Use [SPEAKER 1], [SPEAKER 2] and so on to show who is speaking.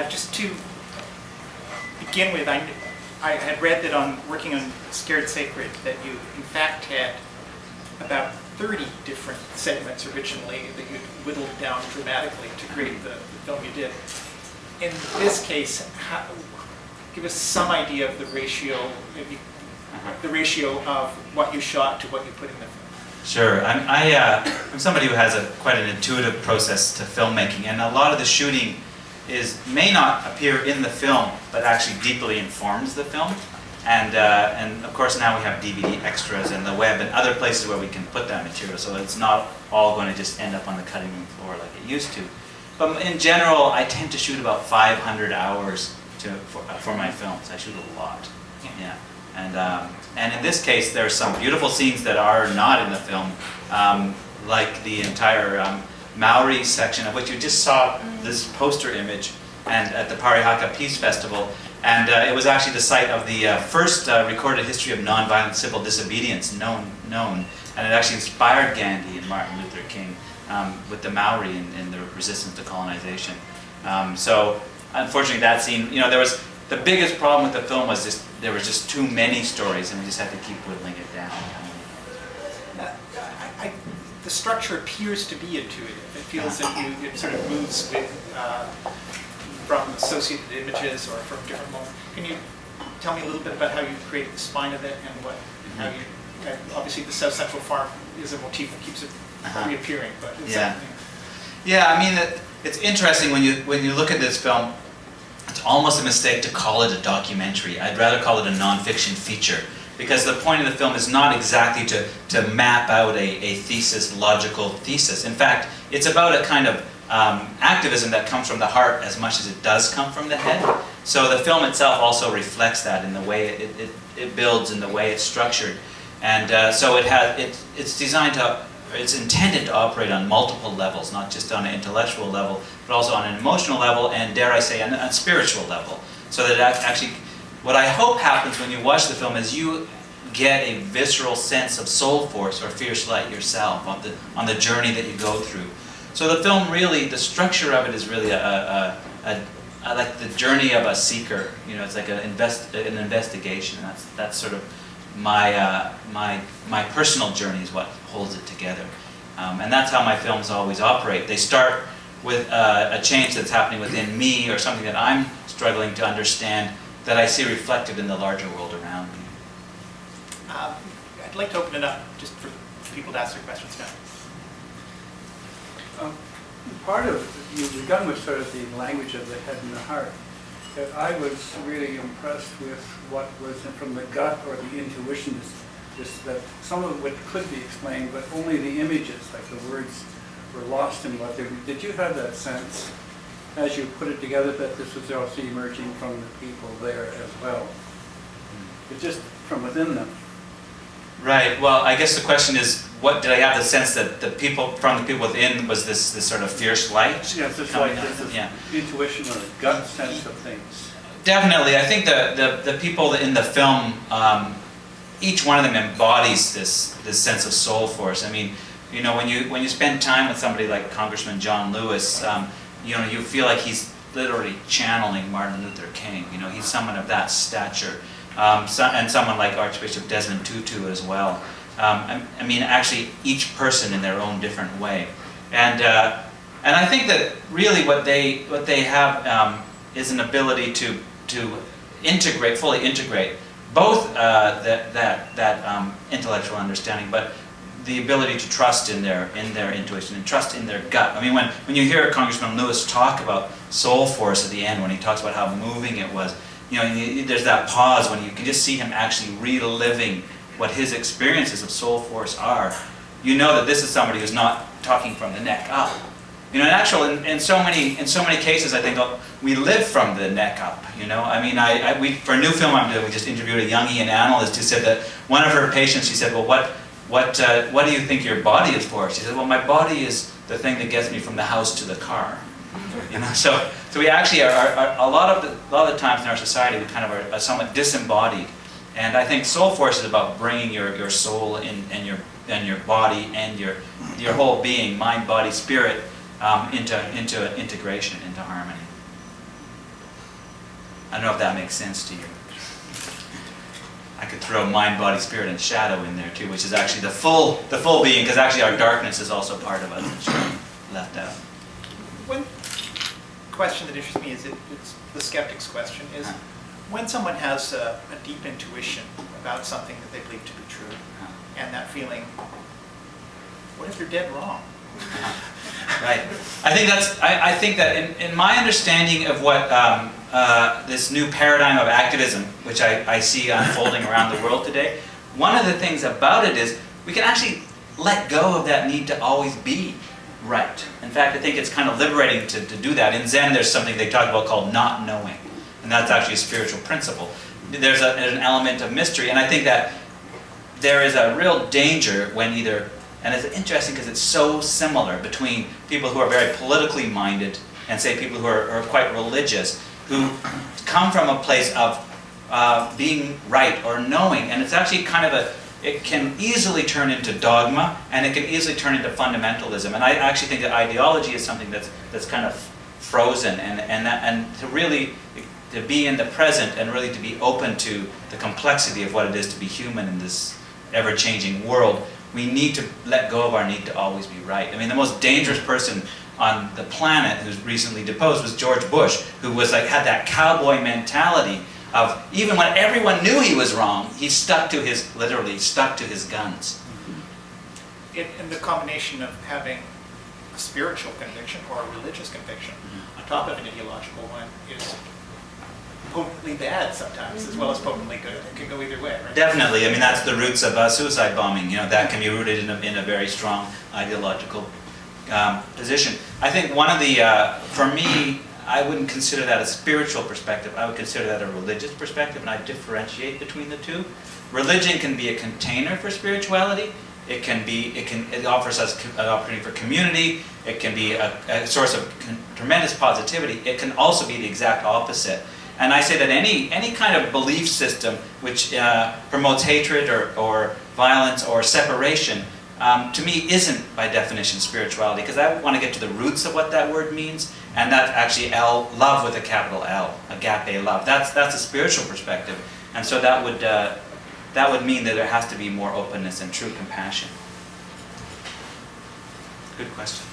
[SPEAKER 1] Just to begin with, I had read that on working on Scared Sacred that you in fact had about 30 different segments originally that you'd whittled down dramatically to create the film you did. In this case, give us some idea of the ratio, maybe the ratio of what you shot to what you put in the film.
[SPEAKER 2] Sure. I'm somebody who has quite an intuitive process to filmmaking, and a lot of the shooting may not appear in the film, but actually deeply informs the film. And of course now we have DVD extras and the web and other places where we can put that material, so it's not all going to just end up on the cutting room floor like it used to. But in general, I tend to shoot about 500 hours for my films. I shoot a lot. Yeah. And in this case, there are some beautiful scenes that are not in the film, like the entire Maori section, of which you just saw this poster image and at the Parihaka Peace Festival. And it was actually the site of the first recorded history of nonviolent civil disobedience known. And it actually inspired Gandhi and Martin Luther King with the Maori in their resistance to colonization. So unfortunately that scene, the biggest problem with the film was there was just too many stories, and we just had to keep whittling it down.
[SPEAKER 1] The structure appears to be intuitive. It feels that it sort of moves with, from associated images or from different moments. Can you tell me a little bit about how you created the spine of it and how you? Obviously, the South Central Farm is a motif that keeps it reappearing, but
[SPEAKER 2] I mean, it's interesting when you look at this film. It's almost a mistake to call it a documentary. I'd rather call it a non-fiction feature, because the point of the film is not exactly to map out a thesis, logical thesis. In fact, it's about a kind of activism that comes from the heart as much as it does come from the head. So the film itself also reflects that in the way it builds, in the way it's structured. And so it's designed to, it's intended to operate on multiple levels, not just on an intellectual level, but also on an emotional level and, dare I say, on a spiritual level. So that actually, what I hope happens when you watch the film is you get a visceral sense of soul force or fierce light yourself on the journey that you go through. So the film really, the structure of it is really like the journey of a seeker. It's like an investigation. That's sort of my personal journey is what holds it together. And that's how my films always operate. They start with a change that's happening within me, or something that I'm struggling to understand that I see reflected in the larger world around me.
[SPEAKER 1] I'd like to open it up just for people to ask their questions now.
[SPEAKER 3] Part of, you've begun with sort of the language of the head and the heart. I was really impressed with what was from the gut or the intuition, is that some of it could be explained, but only the images, like the words, were lost in what they were. Did you have that sense, as you put it together, that this was also emerging from the people there as well? But just from within them.
[SPEAKER 2] Right. Well, I guess the question is, what did I have the sense that the people within was this sort of fierce light?
[SPEAKER 3] Yes, it's like this intuition or gut sense of things.
[SPEAKER 2] Definitely. I think the people in the film, each one of them embodies this sense of soul force. I mean, when you spend time with somebody like Congressman John Lewis, you feel like he's literally channeling Martin Luther King. He's someone of that stature. And someone like Archbishop Desmond Tutu as well. I mean, actually, each person in their own different way. And I think that really what they have is an ability to fully integrate both that intellectual understanding, but the ability to trust in their intuition and trust in their gut. I mean, when you hear Congressman Lewis talk about soul force at the end, when he talks about how moving it was, there's that pause when you can just see him actually reliving what his experiences of soul force are. You know that this is somebody who's not talking from the neck up. In so many cases, I think we live from the neck up. I mean, for a new film I'm doing, we just interviewed a Jungian analyst who said that one of her patients, she said, well, what do you think your body is for? She said, well, my body is the thing that gets me from the house to the car. So we actually are a lot of the times in our society, we kind of are somewhat disembodied, and I think soul force is about bringing your soul and your body and your whole being, mind, body, spirit, into integration, into harmony. I don't know if that makes sense to you. I could throw mind, body, spirit, and shadow in there too, which is actually the full being, because actually our darkness is also part of us that's left out.
[SPEAKER 1] One question that interests me is it's the skeptic's question is when someone has a deep intuition about something that they believe to be true, and that feeling, what if they're dead wrong?
[SPEAKER 2] Right. I think that in my understanding of what this new paradigm of activism, which I see unfolding around the world today, one of the things about it is we can actually let go of that need to always be right. In fact, I think it's kind of liberating to do that. In Zen, there's something they talk about called not knowing, and that's actually a spiritual principle. There's an element of mystery, and I think that there is a real danger when either, and it's interesting because it's so similar between people who are very politically minded and say people who are quite religious, who come from a place of being right or knowing, and it's actually kind of it can easily turn into dogma, and it can easily turn into fundamentalism. And I actually think that ideology is something that's kind of frozen, and to really to be in the present and really to be open to the complexity of what it is to be human in this ever-changing world, we need to let go of our need to always be right. I mean, the most dangerous person on the planet who's recently deposed was George Bush, who was had that cowboy mentality of even when everyone knew he was wrong, he literally stuck to his guns.
[SPEAKER 1] And the combination of having a spiritual conviction or a religious conviction on top of an ideological one is potently bad sometimes, as well as potently good. It can go either way, right?
[SPEAKER 2] Definitely. I mean, that's the roots of suicide bombing. That can be rooted in a very strong ideological position. I think one of the, for me, I wouldn't consider that a spiritual perspective. I would consider that a religious perspective, and I differentiate between the two. Religion can be a container for spirituality. It offers us an opportunity for community. It can be a source of tremendous positivity. It can also be the exact opposite. And I say that any kind of belief system which promotes hatred or violence or separation, to me isn't by definition spirituality, because I want to get to the roots of what that word means, and that's actually love with a capital L, agape love. That's a spiritual perspective, and so that would mean that there has to be more openness and true compassion. Good question.